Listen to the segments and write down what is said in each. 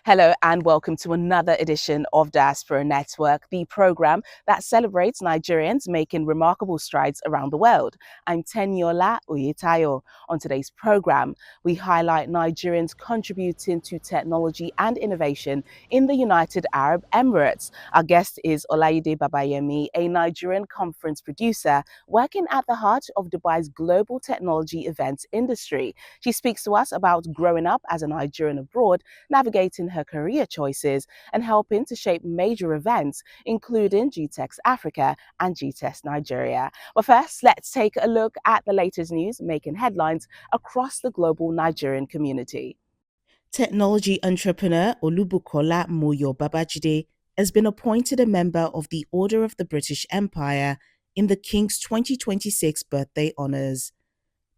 Hello and welcome to another edition of Diaspora Network, the program that celebrates Nigerians making remarkable strides around the world. I'm Teniola Oyetayo. On today's program, we highlight Nigerians contributing to technology and innovation in the United Arab Emirates. Our guest is Olayide Babayemi, a Nigerian conference producer working at the heart of Dubai's global technology events industry. She speaks to us about growing up as a Nigerian abroad, navigating her career choices, and helping to shape major events, including GTEx Africa and GTEx Nigeria. But first, let's take a look at the latest news making headlines across the global Nigerian community. Technology entrepreneur Olubukola Moyo Babajide has been appointed a member of the Order of the British Empire in the King's 2026 birthday honours.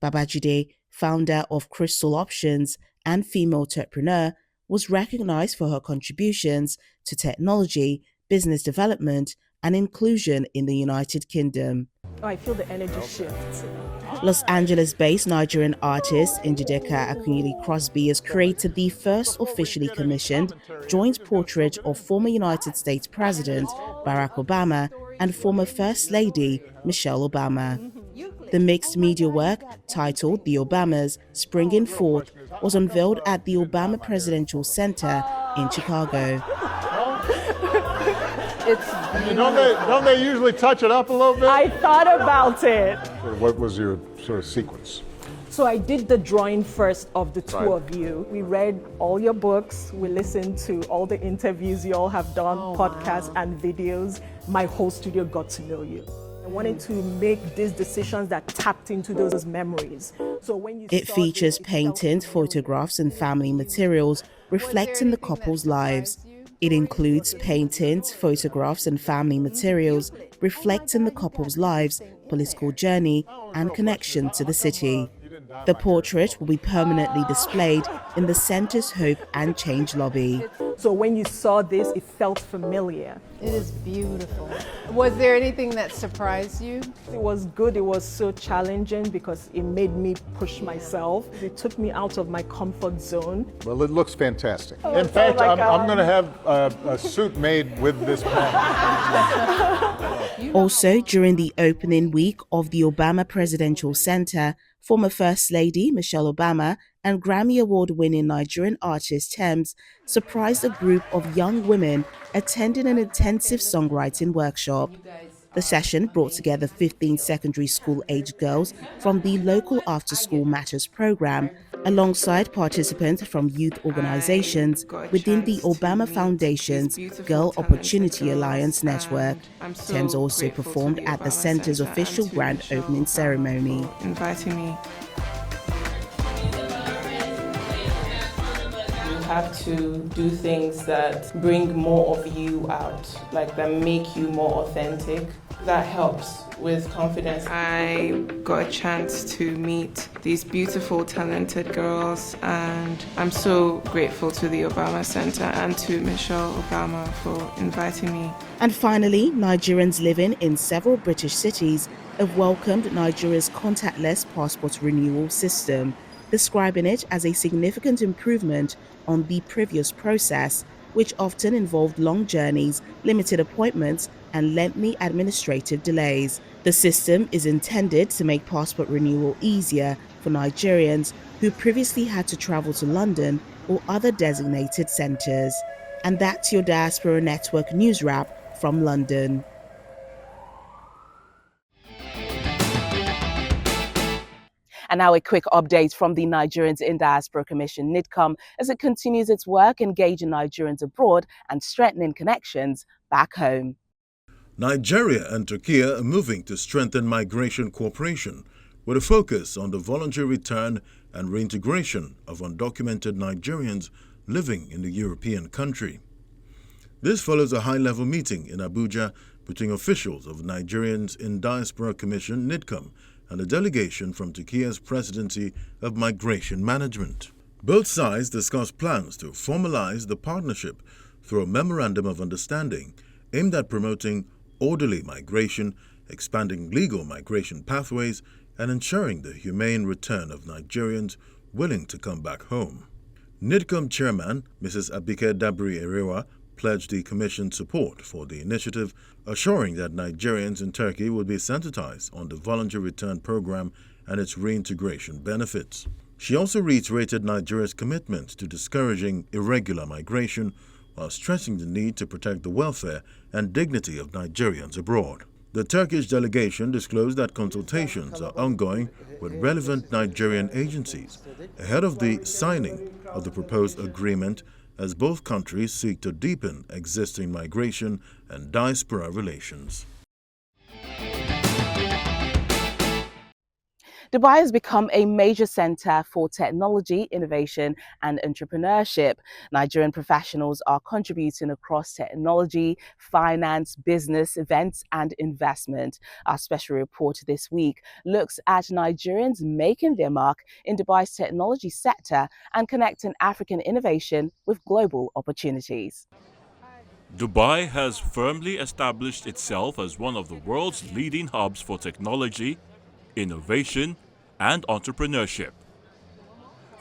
Babajide, founder of Crystal Options and female entrepreneur, was recognized for her contributions to technology, business development, and inclusion in the United Kingdom. I feel the energy shift. Los Angeles-based Nigerian artist Njideka Akunyili Crosby has created the first officially commissioned joint portrait of former United States President Barack Obama and former First Lady Michelle Obama. The mixed media work, titled The Obamas Springing Forth, was unveiled at the Obama Presidential Center in Chicago. Don't they usually touch it up a little bit? I thought about it. What was your sort of sequence? So I did the drawing first of the two of you. We read all your books. We listened to all the interviews you all have done, podcasts and videos. My whole studio got to know you. I wanted to make these decisions that tapped into those memories. So when you It features paintings, photographs, and family materials reflecting the couple's lives. It includes paintings, photographs, and family materials reflecting the couple's lives, political journey, and connection to the city. The portrait will be permanently displayed in the center's Hope and Change lobby. So when you saw this, it felt familiar. It is beautiful. Was there anything that surprised you? It was good. It was so challenging because it made me push myself. It took me out of my comfort zone. Well, it looks fantastic. Oh, In fact, my God. I'm going to have a suit made with this pen. Also, during the opening week of the Obama Presidential Center, former First Lady Michelle Obama and Grammy Award-winning Nigerian artist Tems surprised a group of young women attending an intensive songwriting workshop. The session brought together 15 secondary school-aged girls from the local after-school matters program, alongside participants from youth organizations within the Obama Foundation's Girl Opportunity Alliance network. Tems also performed at the center's official grand opening ceremony. Inviting me. You have to do things that bring more of you out, like that make you more authentic. That helps with confidence. I got a chance to meet these beautiful, talented girls, and I'm so grateful to the Obama Center and to Michelle Obama for inviting me. And finally, Nigerians living in several British cities have welcomed Nigeria's contactless passport renewal system, describing it as a significant improvement on the previous process, which often involved long journeys, limited appointments, and lengthy administrative delays. The system is intended to make passport renewal easier for Nigerians who previously had to travel to London or other designated centres. And that's your Diaspora Network news wrap from London. And now a quick update from the Nigerians in Diaspora Commission, NIDCOM, as it continues its work engaging Nigerians abroad and strengthening connections back home. Nigeria and Turkey are moving to strengthen migration cooperation with a focus on the voluntary return and reintegration of undocumented Nigerians living in the European country. This follows a high-level meeting in Abuja between officials of Nigerians in Diaspora Commission, NIDCOM, and a delegation from Turkey's Presidency of Migration Management. Both sides discussed plans to formalize the partnership through a memorandum of understanding aimed at promoting orderly migration, expanding legal migration pathways, and ensuring the humane return of Nigerians willing to come back home. NIDCOM chairman, Mrs. Abike Dabri-Erewa, pledged the Commission's support for the initiative, assuring that Nigerians in Turkey would be sensitized on the voluntary return program and its reintegration benefits. She also reiterated Nigeria's commitment to discouraging irregular migration while stressing the need to protect the welfare and dignity of Nigerians abroad. The Turkish delegation disclosed that consultations are ongoing with relevant Nigerian agencies ahead of the signing of the proposed agreement, as both countries seek to deepen existing migration and diaspora relations. Dubai has become a major center for technology, innovation, and entrepreneurship. Nigerian professionals are contributing across technology, finance, business, events, and investment. Our special report this week looks at Nigerians making their mark in Dubai's technology sector and connecting African innovation with global opportunities. Dubai has firmly established itself as one of the world's leading hubs for technology, innovation, and entrepreneurship.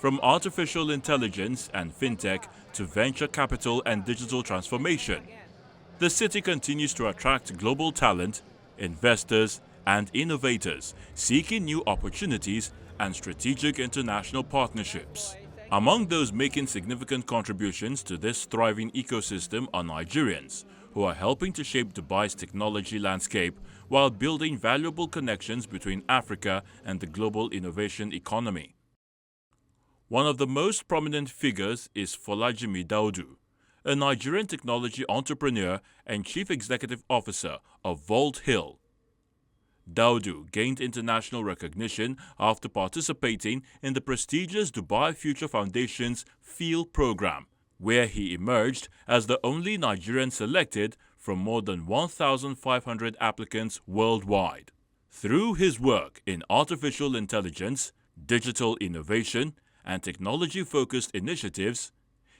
From artificial intelligence and fintech to venture capital and digital transformation, the city continues to attract global talent, investors, and innovators seeking new opportunities and strategic international partnerships. Among those making significant contributions to this thriving ecosystem are Nigerians, who are helping to shape Dubai's technology landscape while building valuable connections between Africa and the global innovation economy. One of the most prominent figures is Folajimi Daudu, a Nigerian technology entrepreneur and chief executive officer of Vault Hill. Daudu gained international recognition after participating in the prestigious Dubai Future Foundation's FEEL program, where he emerged as the only Nigerian selected from more than 1,500 applicants worldwide. Through his work in artificial intelligence, digital innovation, and technology-focused initiatives,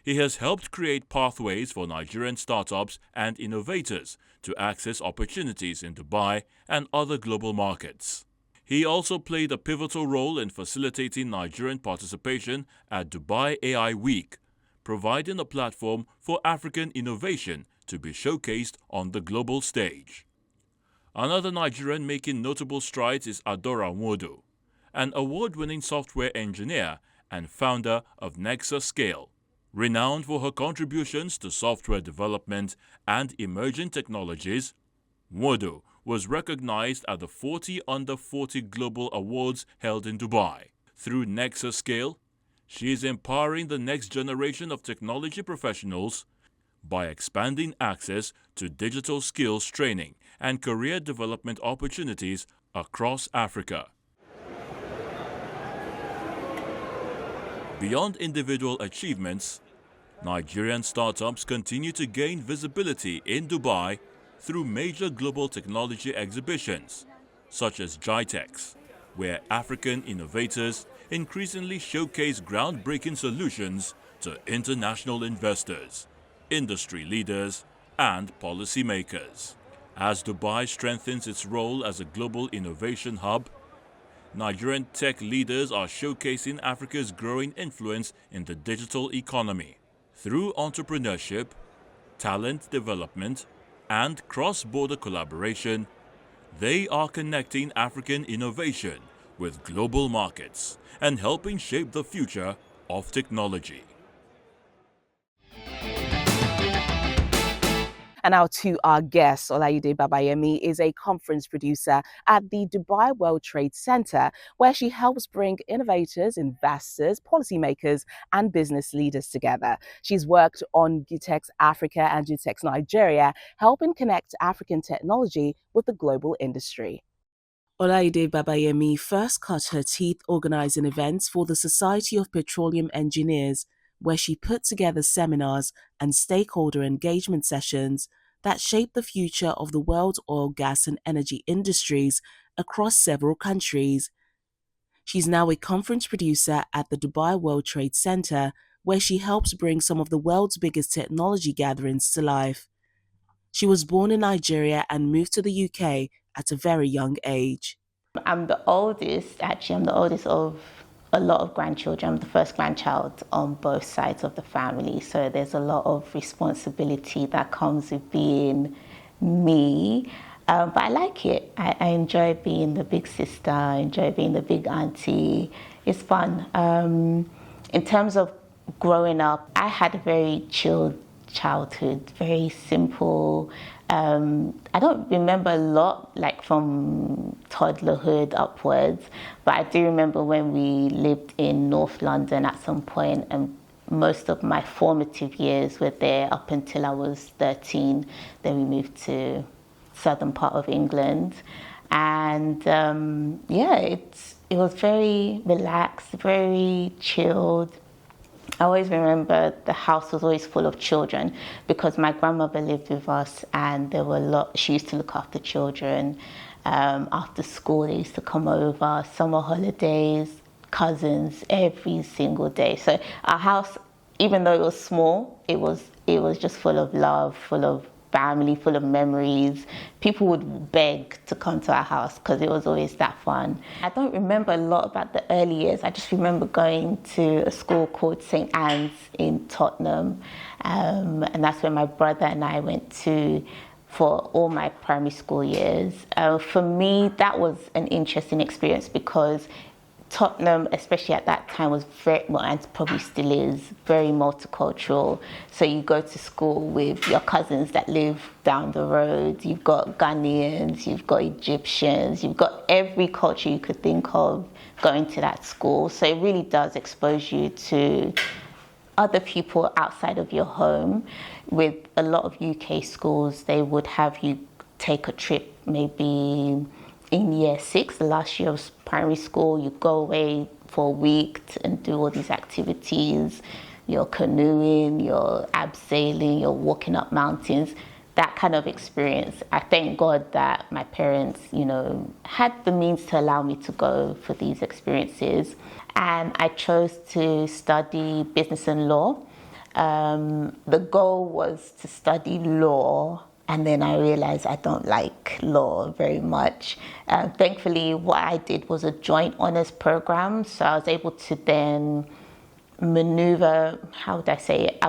he has helped create pathways for Nigerian startups and innovators to access opportunities in Dubai and other global markets. He also played a pivotal role in facilitating Nigerian participation at Dubai AI Week, providing a platform for African innovation to be showcased on the global stage. Another Nigerian making notable strides is Adora Nwodo, an award-winning software engineer and founder of Nexascale. Renowned for her contributions to software development and emerging technologies, Nwodo was recognized at the 40 Under 40 Global Awards held in Dubai. Through Nexascale, she is empowering the next generation of technology professionals by expanding access to digital skills training and career development opportunities across Africa. Beyond individual achievements, Nigerian startups continue to gain visibility in Dubai through major global technology exhibitions, such as GITEX, where African innovators increasingly showcase groundbreaking solutions to international investors, industry leaders, and policymakers. As Dubai strengthens its role as a global innovation hub, Nigerian tech leaders are showcasing Africa's growing influence in the digital economy. Through entrepreneurship, talent development, and cross-border collaboration, they are connecting African innovation with global markets and helping shape the future of technology. And now to our guest. Olayide Babayemi is a conference producer at the Dubai World Trade Center, where she helps bring innovators, investors, policymakers, and business leaders together. She's worked on GITEX Africa and GITEX Nigeria, helping connect African technology with the global industry. Olayide Babayemi first cut her teeth organizing events for the Society of Petroleum Engineers, where she put together seminars and stakeholder engagement sessions that shape the future of the world's oil, gas, and energy industries across several countries. She's now a conference producer at the Dubai World Trade Center, where she helps bring some of the world's biggest technology gatherings to life. She was born in Nigeria and moved to the UK at a very young age. I'm the oldest, actually, I'm the oldest of a lot of grandchildren. I'm the first grandchild on both sides of the family, so there's a lot of responsibility that comes with being me. But I like it. I enjoy being the big sister. I enjoy being the big auntie. It's fun. In terms of growing up, I had a very chilled childhood, very simple. I don't remember a lot, like from toddlerhood upwards, but I do remember when we lived in North London at some point, and most of my formative years were there up until I was 13. Then we moved to southern part of England, and it was very relaxed, very chilled. I always remember the house was always full of children because my grandmother lived with us, and there were she used to look after children. After school, they used to come over, summer holidays, cousins, every single day. So our house, even though it was small, it was just full of love, full of family, full of memories. People would beg to come to our house because it was always that fun. I don't remember a lot about the early years. I just remember going to a school called St. Anne's in Tottenham, and that's where my brother and I went to for all my primary school years. For me, that was an interesting experience because Tottenham, especially at that time, was very, well, and probably still is, very multicultural. So you go to school with your cousins that live down the road. You've got Ghanaians, you've got Egyptians, you've got every culture you could think of going to that school. So it really does expose you to other people outside of your home. With a lot of UK schools, they would have you take a trip maybe in year 6, the last year of primary school. You go away for a week and do all these activities. You're canoeing, you're abseiling, you're walking up mountains. That kind of experience. I thank God that my parents, had the means to allow me to go for these experiences. And I chose to study business and law. The goal was to study law, and then I realized I don't like law very much. Thankfully, what I did was a joint honors program. So I was able to then maneuver, I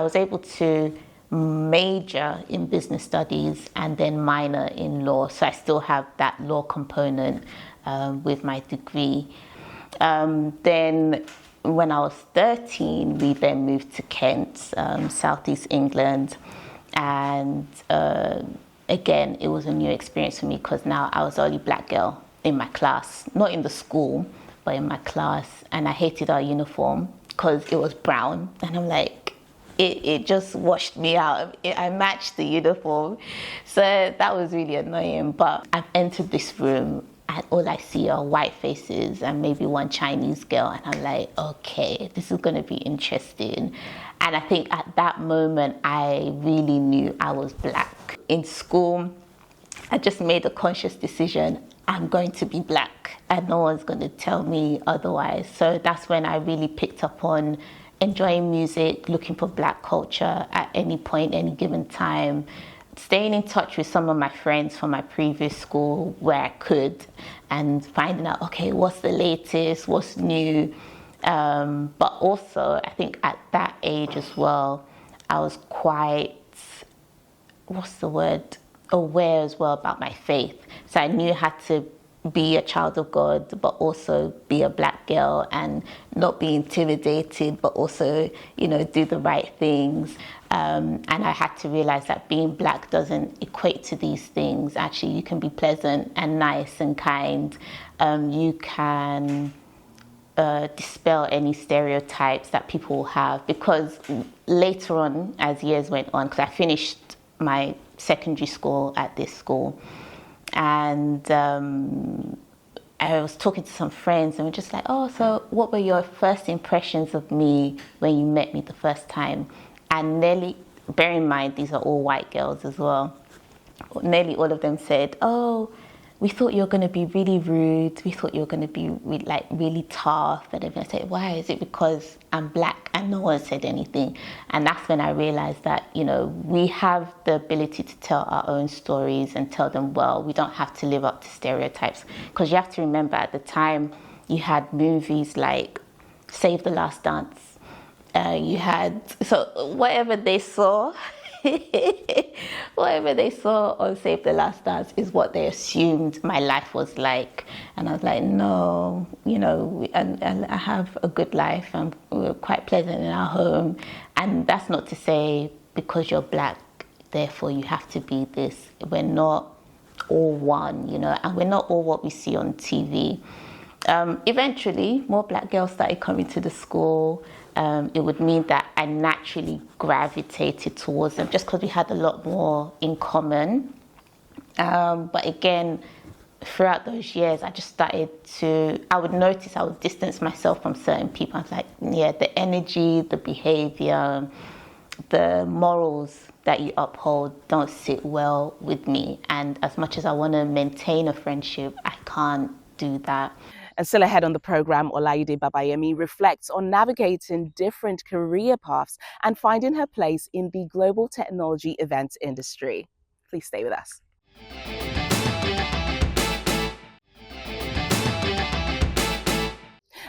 was able to major in business studies and then minor in law. So I still have that law component with my degree. Then when I was 13, we then moved to Kent, southeast England. And again, it was a new experience for me because now I was the only black girl in my class, not in the school, but in my class. And I hated our uniform because it was brown. And I'm like, it just washed me out. I matched the uniform. So that was really annoying. But I've entered this room and all I see are white faces and maybe one Chinese girl. And I'm like, okay, this is going to be interesting. And I think at that moment, I really knew I was black. In school, I just made a conscious decision. I'm going to be black and no one's going to tell me otherwise. So that's when I really picked up on enjoying music, looking for black culture at any point, any given time, staying in touch with some of my friends from my previous school where I could, and finding out, okay, what's the latest, what's new. But also, I think at that age as well, I was quite, aware as well about my faith. So I knew how to be a child of God, but also be a black girl and not be intimidated, but also, do the right things. And I had to realize that being black doesn't equate to these things. Actually, you can be pleasant and nice and kind. You can dispel any stereotypes that people have, because later on, as years went on, because I finished my secondary school at this school, and I was talking to some friends and we're just like, oh, so what were your first impressions of me when you met me the first time? And nearly, bear in mind, these are all white girls as well, nearly all of them said, oh, we thought you were going to be really rude. We thought you were going to be really tough. And everyone said, why? Is it because I'm black? And no one said anything. And that's when I realized that, we have the ability to tell our own stories and tell them well. We don't have to live up to stereotypes. Because you have to remember, at the time, you had movies like Save the Last Dance. You had, so whatever they saw, whatever they saw on Save the Last Dance is what they assumed my life was like. And I was like, no, you know, and I have a good life. We're quite pleasant in our home. And that's not to say because you're black, therefore you have to be this. We're not all one, you know, and we're not all what we see on TV. Eventually, more black girls started coming to the school. It would mean that I naturally gravitated towards them just because we had a lot more in common. But again, throughout those years, I just started to, I would notice I would distance myself from certain people. I was like, yeah, the energy, the behavior, the morals that you uphold don't sit well with me. And as much as I want to maintain a friendship, I can't do that. And still ahead on the program, Olayide Babayemi reflects on navigating different career paths and finding her place in the global technology events industry. Please stay with us.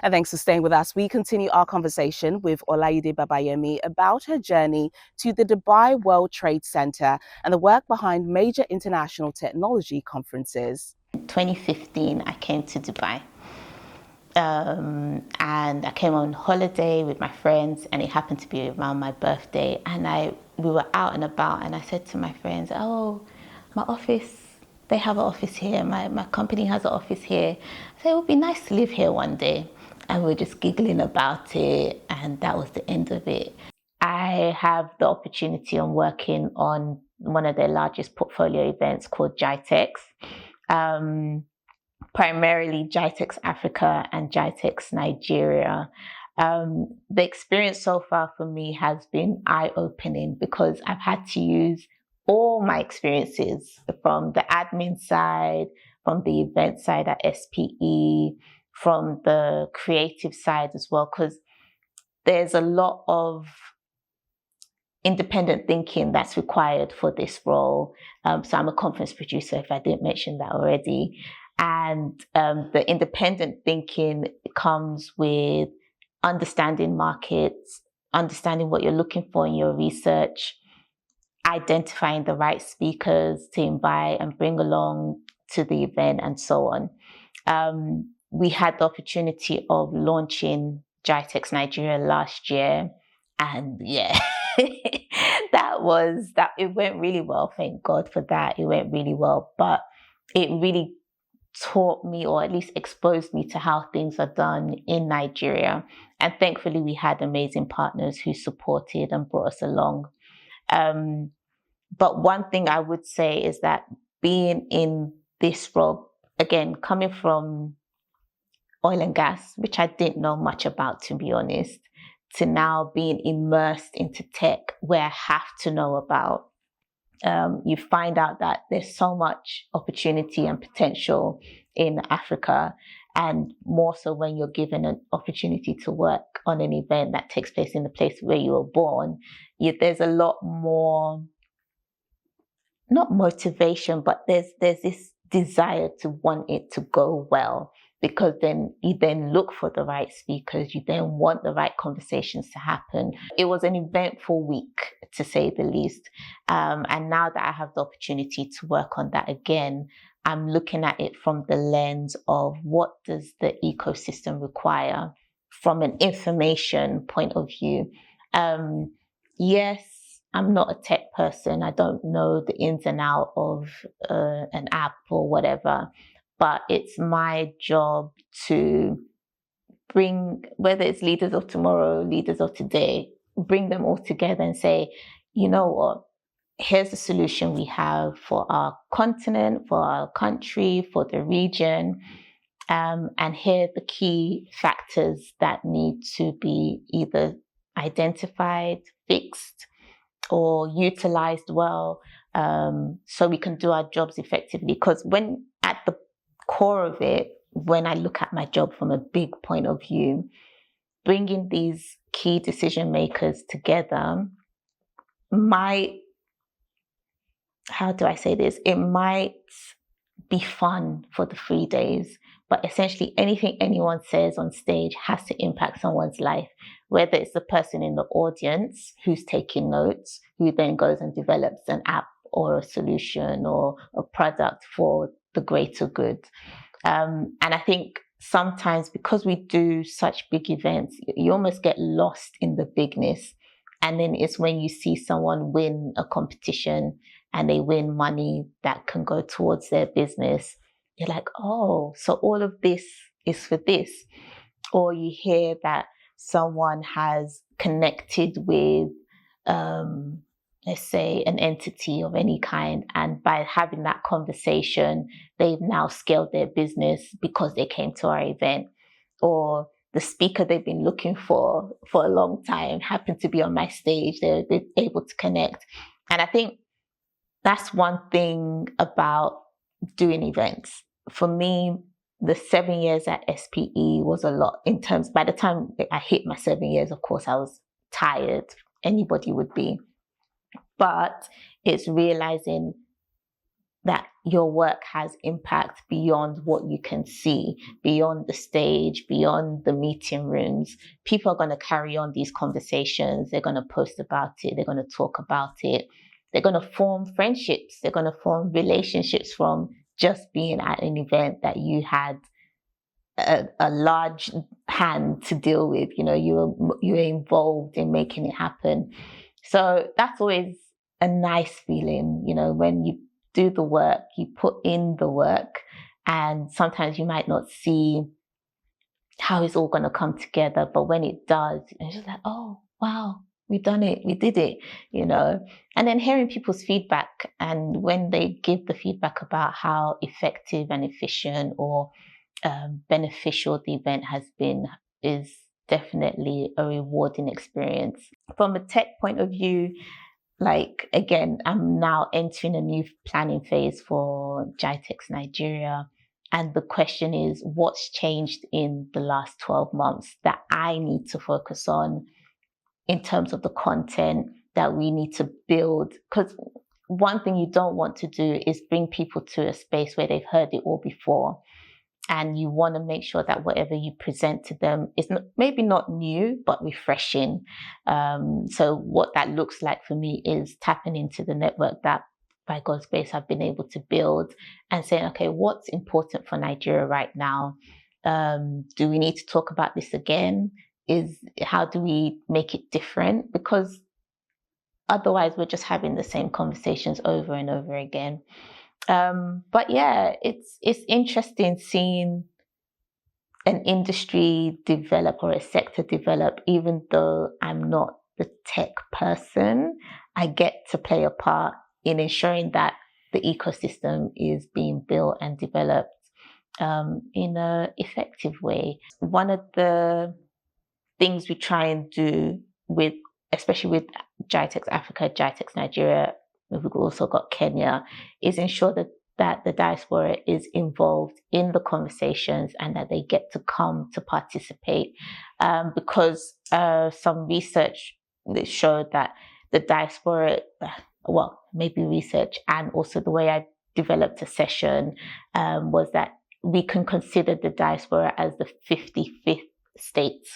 And thanks for staying with us. We continue our conversation with Olayide Babayemi about her journey to the Dubai World Trade Center and the work behind major international technology conferences. In 2015, I came to Dubai. And I came on holiday with my friends, and it happened to be around my birthday. And we were out and about, and I said to my friends, oh, my office, they have an office here. My company has an office here. I said, it would be nice to live here one day. And we were just giggling about it, and that was the end of it. I have the opportunity on working on one of their largest portfolio events called GITEX. Primarily GITEX Africa and GITEX Nigeria. The experience so far for me has been eye-opening because I've had to use all my experiences from the admin side, from the event side at SPE, from the creative side as well, because there's a lot of independent thinking that's required for this role. So I'm a conference producer, if I didn't mention that already. And the independent thinking comes with understanding markets, understanding what you're looking for in your research, identifying the right speakers to invite and bring along to the event, and so on. We had the opportunity of launching GITEX Nigeria last year, and yeah, it went really well. Thank God for that. It went really well, but it really taught me, or at least exposed me to how things are done in Nigeria. And thankfully, we had amazing partners who supported and brought us along. But one thing I would say is that being in this role, again, coming from oil and gas, which I didn't know much about, to be honest, to now being immersed into tech where I have to know about, you find out that there's so much opportunity and potential in Africa, and more so when you're given an opportunity to work on an event that takes place in the place where you were born. There's a lot more, not motivation, but there's this desire to want it to go well, because then you then look for the right speakers, you then want the right conversations to happen. It was an eventful week, to say the least. And now that I have the opportunity to work on that again, I'm looking at it from the lens of what does the ecosystem require from an information point of view. Yes, I'm not a tech person. I don't know the ins and outs of an app or whatever, but it's my job to bring, whether it's leaders of tomorrow, leaders of today, bring them all together and say, you know what, here's the solution we have for our continent, for our country, for the region. And here are the key factors that need to be either identified, fixed, or utilized well, so we can do our jobs effectively. Because when at the core of it, when I look at my job from a big point of view, bringing these key decision makers together might, how do I say this? It might be fun for the 3 days, but essentially anything anyone says on stage has to impact someone's life, whether it's the person in the audience who's taking notes, who then goes and develops an app or a solution or a product for the greater good. And I think sometimes because we do such big events, you almost get lost in the bigness. And then it's when you see someone win a competition and they win money that can go towards their business, you're like, oh, so all of this is for this. Or you hear that someone has connected with, let's say, an entity of any kind, and by having that conversation, they've now scaled their business because they came to our event. Or the speaker they've been looking for a long time happened to be on my stage. They're able to connect. And I think that's one thing about doing events. For me, the 7 years at SPE was a lot in terms, by the time I hit my 7 years, of course, I was tired. Anybody would be. But it's realizing that your work has impact beyond what you can see, beyond the stage, beyond the meeting rooms. People are going to carry on these conversations. They're going to post about it. They're going to talk about it. They're going to form friendships. They're going to form relationships from just being at an event that you had a large hand to deal with. You know, you were involved in making it happen. So that's always a nice feeling, you know, when you do the work, you put in the work, and sometimes you might not see how it's all going to come together, but when it does, it's just like, oh, wow, we've done it, we did it, you know. And then hearing people's feedback, and when they give the feedback about how effective and efficient or beneficial the event has been, is definitely a rewarding experience. From a tech point of view, like, again, I'm now entering a new planning phase for GITEX Nigeria. And the question is, what's changed in the last 12 months that I need to focus on in terms of the content that we need to build? Because one thing you don't want to do is bring people to a space where they've heard it all before. And you want to make sure that whatever you present to them is maybe not new, but refreshing. So what that looks like for me is tapping into the network that, by God's grace, I've been able to build, and saying, okay, what's important for Nigeria right now? Do we need to talk about this again? How do we make it different? Because otherwise we're just having the same conversations over and over again. But yeah, it's interesting seeing an industry develop or a sector develop. Even though I'm not the tech person, I get to play a part in ensuring that the ecosystem is being built and developed in an effective way. One of the things we try and do with, especially with GITEX Africa, GITEX Nigeria, we've also got Kenya, is ensure that the diaspora is involved in the conversations and that they get to come to participate. Because some research that showed that the diaspora, well, maybe research and also the way I developed a session, was that we can consider the diaspora as the 55th state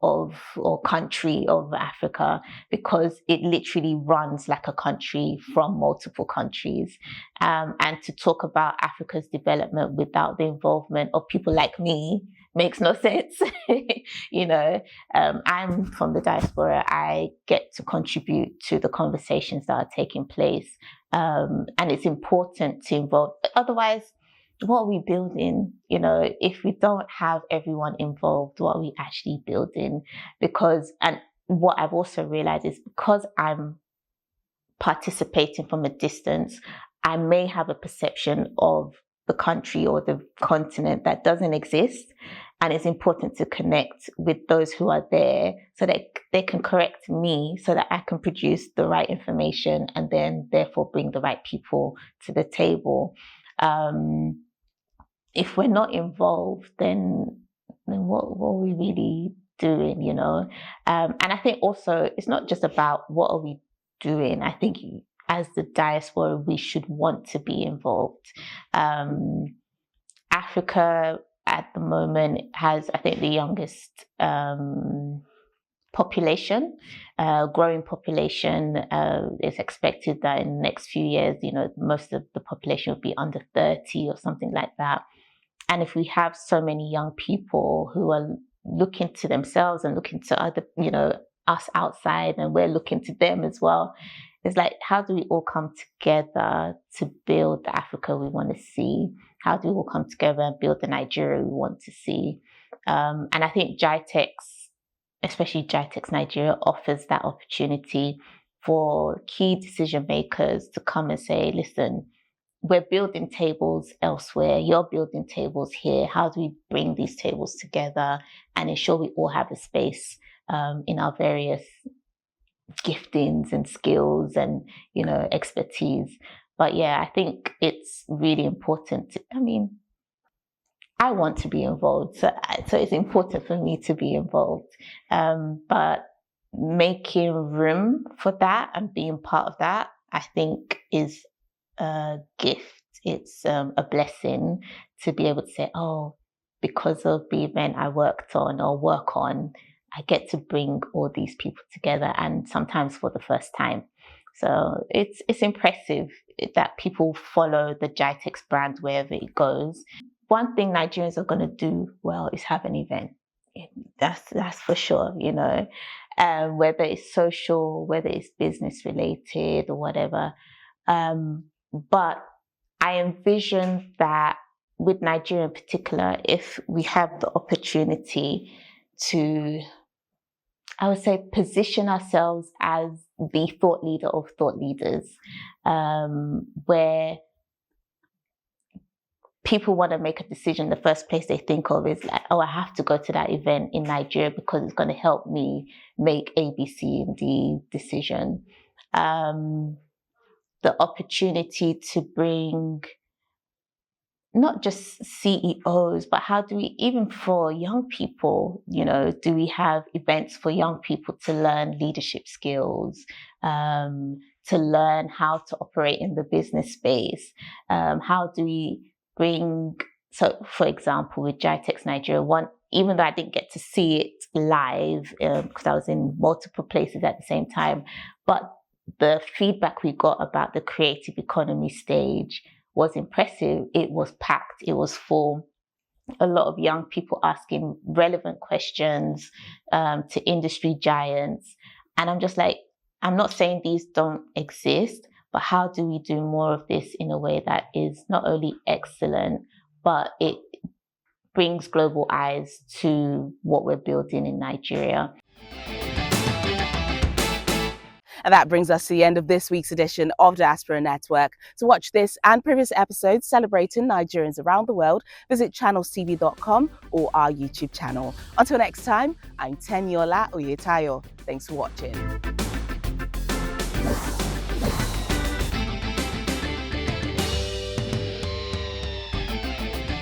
or country of Africa, because it literally runs like a country from multiple countries. And to talk about Africa's development without the involvement of people like me makes no sense. You know, I'm from the diaspora. I get to contribute to the conversations that are taking place. And it's important to involve. Otherwise, what are we building? You know, if we don't have everyone involved, what are we actually building? And what I've also realized is, because I'm participating from a distance, I may have a perception of the country or the continent that doesn't exist. And it's important to connect with those who are there so that they can correct me, so that I can produce the right information and then therefore bring the right people to the table. If we're not involved, then what are we really doing, you know? And I think also it's not just about what are we doing. I think as the diaspora, we should want to be involved. Africa, at the moment has, I think, the youngest population, growing population. It's expected that in the next few years, most of the population will be under 30 or something like that. And if we have so many young people who are looking to themselves and looking to other, us outside, and we're looking to them as well, it's like, how do we all come together to build the Africa we want to see? How do we all come together and build the Nigeria we want to see? And I think GITEX, especially GITEX Nigeria, offers that opportunity for key decision makers to come and say, listen, we're building tables elsewhere, you're building tables here. How do we bring these tables together and ensure we all have a space in our various giftings and skills and, expertise? But yeah, I think it's really important. I want to be involved, so it's important for me to be involved. But making room for that and being part of that, I think, is a gift. It's a blessing to be able to say, oh, because of the event I worked on or work on, I get to bring all these people together, and sometimes for the first time. So it's impressive that people follow the GITEX brand wherever it goes. One thing Nigerians are going to do well is have an event. That's for sure, whether it's social, whether it's business related or whatever. But I envision that with Nigeria in particular, if we have the opportunity to, I would say, position ourselves as the thought leader of thought leaders, where people want to make a decision, the first place they think of is like, oh, I have to go to that event in Nigeria because it's going to help me make A, B, C, and D decision. The opportunity to bring not just CEOs, but how do we, even for young people, do we have events for young people to learn leadership skills, to learn how to operate in the business space? How do we bring, so for example, with GITEX Nigeria, even though I didn't get to see it live because I was in multiple places at the same time, but the feedback we got about the creative economy stage was impressive. It was packed, it was full. A lot of young people asking relevant questions to industry giants. And I'm just like, I'm not saying these don't exist, but how do we do more of this in a way that is not only excellent, but it brings global eyes to what we're building in Nigeria? And that brings us to the end of this week's edition of Diaspora Network. To watch this and previous episodes celebrating Nigerians around the world, visit channelstv.com or our YouTube channel. Until next time, I'm Tenyola Oyetayo. Thanks for watching.